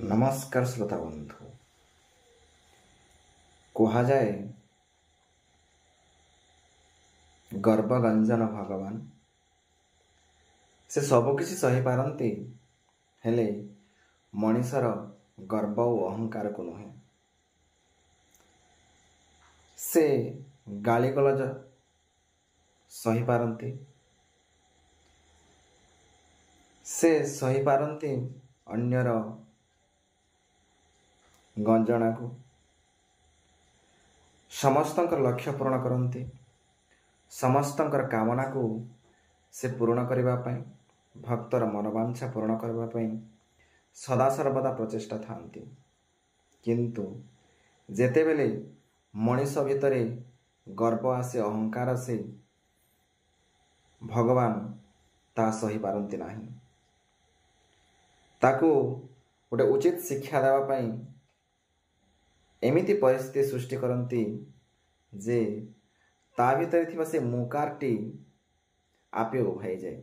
नमस्कार श्रोता बंधु। कहुए गर्वगंजन भगवान से सबकिछि सही पारती, हेले मनीषर गर्व और अहंकार को नुहे। से गालीगलज सही पारती, से सही पारती अन्यर गंजना को, समस्तंकर लक्ष्य पूर्ण करती, समस्तंकर कामना को से पूर्ण करने पाई, भक्तर मनोवांछा पूर्ण करने पाई सदा सर्वदा प्रचेष्टा थांती। किंतु जेतेबेले मनीष भितरे गर्व आसे, अहंकार आसे, भगवान ता सही पारती नहीं। ताकू गोटे उचित शिक्षा देवा पाई एमिति परिस्थिति सृष्टि करती जे ता भितर थिबा से मुकारटी आपे उभाई जाए।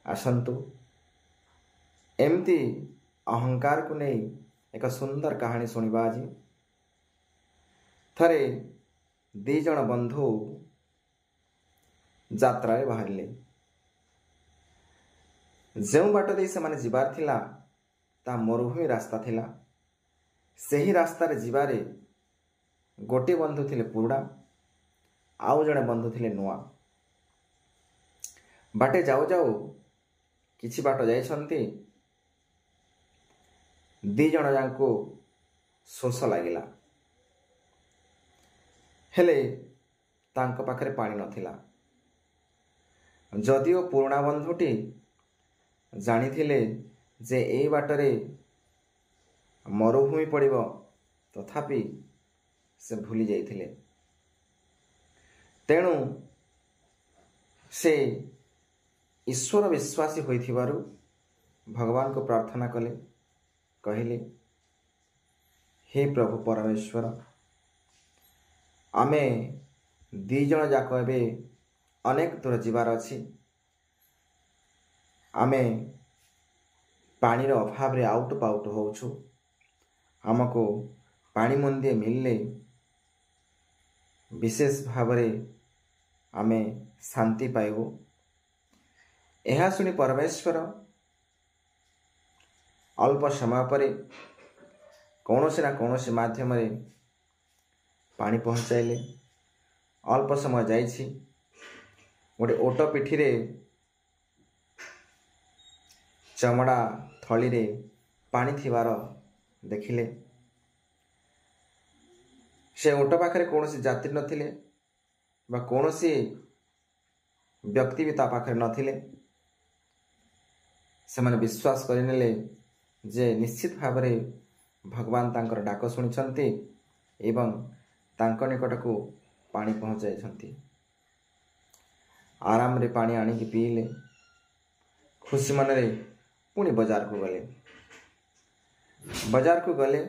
आसंतु एमती अहंकार को नहीं एक सुंदर कहानी सुनिबा। आज थरे दी जण बंधु यात्रा बाहरिले। जो बाट दे से माने जिबार थिला ता मरुभूमि रास्ता थिला। सही रास्तार जीवारे गोटे बंधु थिले पुरुड़ा, आउ जड़े बंधु थिले नुआ। बाटे जाऊ जाऊ किछि बाट जाइछन्ति, दी जण जांको शोष लागिला, हेले तांको पाखरे पानी नथिला। जदिओ पुरुणा बंधुटी जानिथिले जे एई बाटरे मरुभूमि पड़िबो, तथापि से भूली जाइथिले। तेणु से ईश्वर विश्वासी होइथिबारु भगवान को प्रार्थना कले, कहिले हे प्रभु परमेश्वर, आमे दी जण जाक एबे अनेक दूर जीवार अछि। आमे पानीर अभाव रे आउट पाउट होउछु। हमको पानी मंदिए मिलले विशेष भावरे आमे शांति पाइबु। यह सुनी परमेश्वर अल्प समय पर कौनसी ना कौनसी माध्यम रे पानी पहुँचाइले। अल्प समय जाइछि, गोटे ओट पिठी रे चमड़ा थली रे पानी थिबार देखिले। से ओट पाखरे कौनसी जाति नथिले बा कौनसी व्यक्ति भी ता पाखरे नथिले। से माने विश्वास करिनेले जे निश्चित भाव रे भगवान तांकर डाक सुनिछन्ति एवं तांक निकट को पानी पहुँचाइछन्ति। आराम रे पानी आनी की पीले, खुशी मन रे पुणी बाजार को गले। बाजार को गले,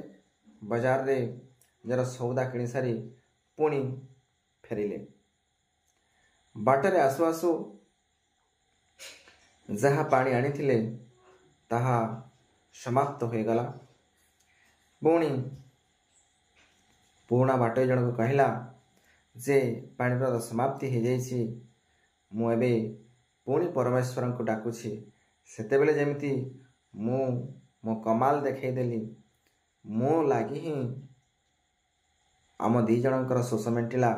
बाजार रे जरा सौदा किणी सारी पुणी फेरिले। बाटरे आसु आसु जहा पानी आनी थिले ताहा समाप्त हो गला। पुणी पुराना बाटोई जन को कहला जे पानीर समाप्ति हो जाइछि, मु एबे पुणी परमेश्वर को डाकुछि। सेतेबेले जेमिति मु मो कमाल देखै देली, मो लागी ही आम दी जनकर शोष मेटिला।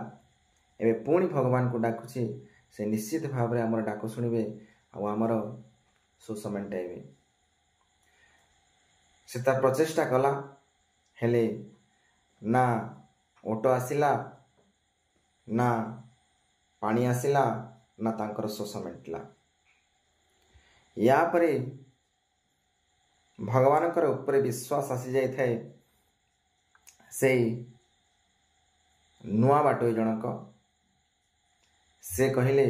एबे पुणी भगवान को डाकुछि, से निश्चित भाव रे हमर डाक शुणिबे आ हमर शोष मेटाइबे। से तार प्रचेष्टा कला, हेले ना ओटो आसिला, ना पानी आसिला, ना तांकर शोष मेटिला। या परे भगवानकर ऊपर विश्वास आसी जाई थाए। से नुआ बाटोई जनक से कहिले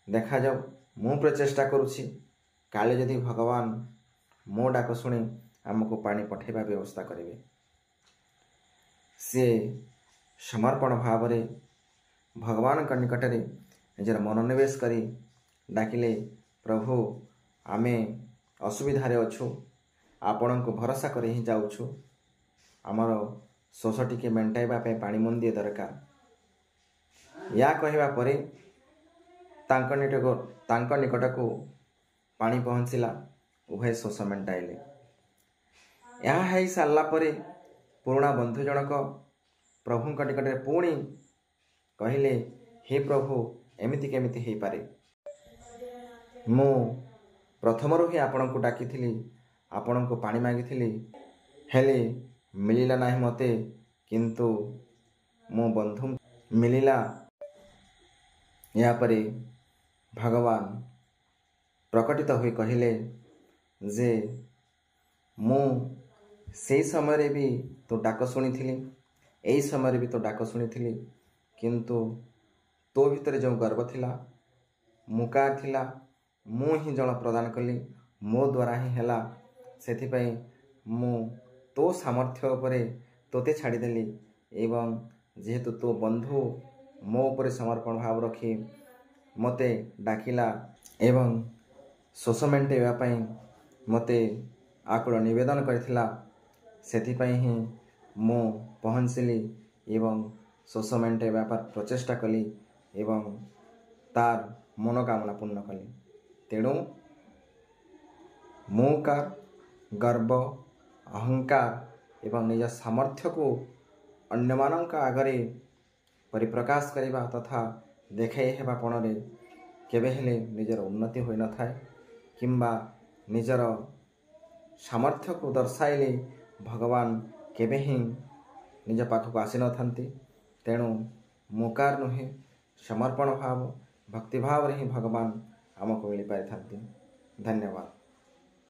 देखा जाऊ, मु प्रचेष्टा करुछि, काले जदि भगवान मो डाक शुणी आमको पानी पठेबा व्यवस्था करेंगे। से समर्पण भाव रे भगवान का निकट रे निजर मनोनिवेश करी डाकिले, प्रभु आमे असुविधारे अच्छु, ଆପଣଙ୍କୁ ଭରସା କରି ହିଁ ଯାଉଛୁ। ଆମର ଶୋଷ ଟିକେ ମେଣ୍ଟାଇବା ପାଇଁ ପାଣି ମୁନ୍ଦିଏ ଦରକାର। ଏହା କହିବା ପରେ ତାଙ୍କ ନିକଟକୁ ପାଣି ପହଞ୍ଚିଲା। ଉଭୟ ଶୋଷ ମେଣ୍ଟାଇଲେ। ଏହା ହେଇ ସାରିଲା ପରେ ପୁରୁଣା ବନ୍ଧୁ ଜଣକ ପ୍ରଭୁଙ୍କ ନିକଟରେ ପୁଣି କହିଲେ, ହେ ପ୍ରଭୁ, ଏମିତି କେମିତି ହେଇପାରେ? ମୁଁ ପ୍ରଥମରୁ ହିଁ ଆପଣଙ୍କୁ ଡାକିଥିଲି, ଆପଣଙ୍କୁ ପାଣି ମାଗିଥିଲି, ହେଲେ ମିଳିଲା ନାହିଁ ମୋତେ, କିନ୍ତୁ ମୋ ବନ୍ଧୁ ମିଳିଲା। ଏହାପରେ ଭଗବାନ ପ୍ରକଟିତ ହୋଇ କହିଲେ ଯେ ମୁଁ ସେଇ ସମୟରେ ବି ତୋ ଡାକ ଶୁଣିଥିଲି, ଏଇ ସମୟରେ ବି ତୋ ଡାକ ଶୁଣିଥିଲି, କିନ୍ତୁ ତୋ ଭିତରେ ଯେଉଁ ଗର୍ବ ଥିଲା, ମୁକାର ଥିଲା, ମୁଁ ହିଁ ଜଳ ପ୍ରଦାନ କଲି, ମୋ ଦ୍ୱାରା ହିଁ ହେଲା। ସେଥିପାଇଁ ମୁଁ ତୋ ସାମର୍ଥ୍ୟ ଉପରେ ତୋତେ ଛାଡ଼ିଦେଲି ଏବଂ ଯେହେତୁ ତୋ ବନ୍ଧୁ ମୋ ଉପରେ ସମର୍ପଣ ଭାବ ରଖି ମୋତେ ଡାକିଲା ଏବଂ ଶୋଷ ମେଣ୍ଟାଇବା ପାଇଁ ମୋତେ ଆକୁଳ ନିବେଦନ କରିଥିଲା, ସେଥିପାଇଁ ହିଁ ମୁଁ ପହଞ୍ଚିଲି ଏବଂ ଶୋଷ ମେଣ୍ଟାଇବା ପାଇଁ ପ୍ରଚେଷ୍ଟା କଲି ଏବଂ ତାର ମନୋକାମନା ପୂର୍ଣ୍ଣ କଲି। ତେଣୁ ମୁକାର, ଗର୍ବ, ଅହଙ୍କାର ଏବଂ ନିଜ ସାମର୍ଥ୍ୟକୁ ଅନ୍ୟମାନଙ୍କ ଆଗରେ ପରିପ୍ରକାଶ କରିବା ତଥା ଦେଖାଇ ହେବା ପଣରେ କେବେ ହେଲେ ନିଜର ଉନ୍ନତି ହୋଇନଥାଏ କିମ୍ବା ନିଜର ସାମର୍ଥ୍ୟକୁ ଦର୍ଶାଇଲେ ଭଗବାନ କେବେ ହିଁ ନିଜ ପାଖକୁ ଆସିନଥାନ୍ତି। ତେଣୁ ମୁକାର ନୁହେଁ, ସମର୍ପଣ ଭାବ, ଭକ୍ତିଭାବରେ ହିଁ ଭଗବାନ ଆମକୁ ମିଳିପାରିଥାନ୍ତି। ଧନ୍ୟବାଦ।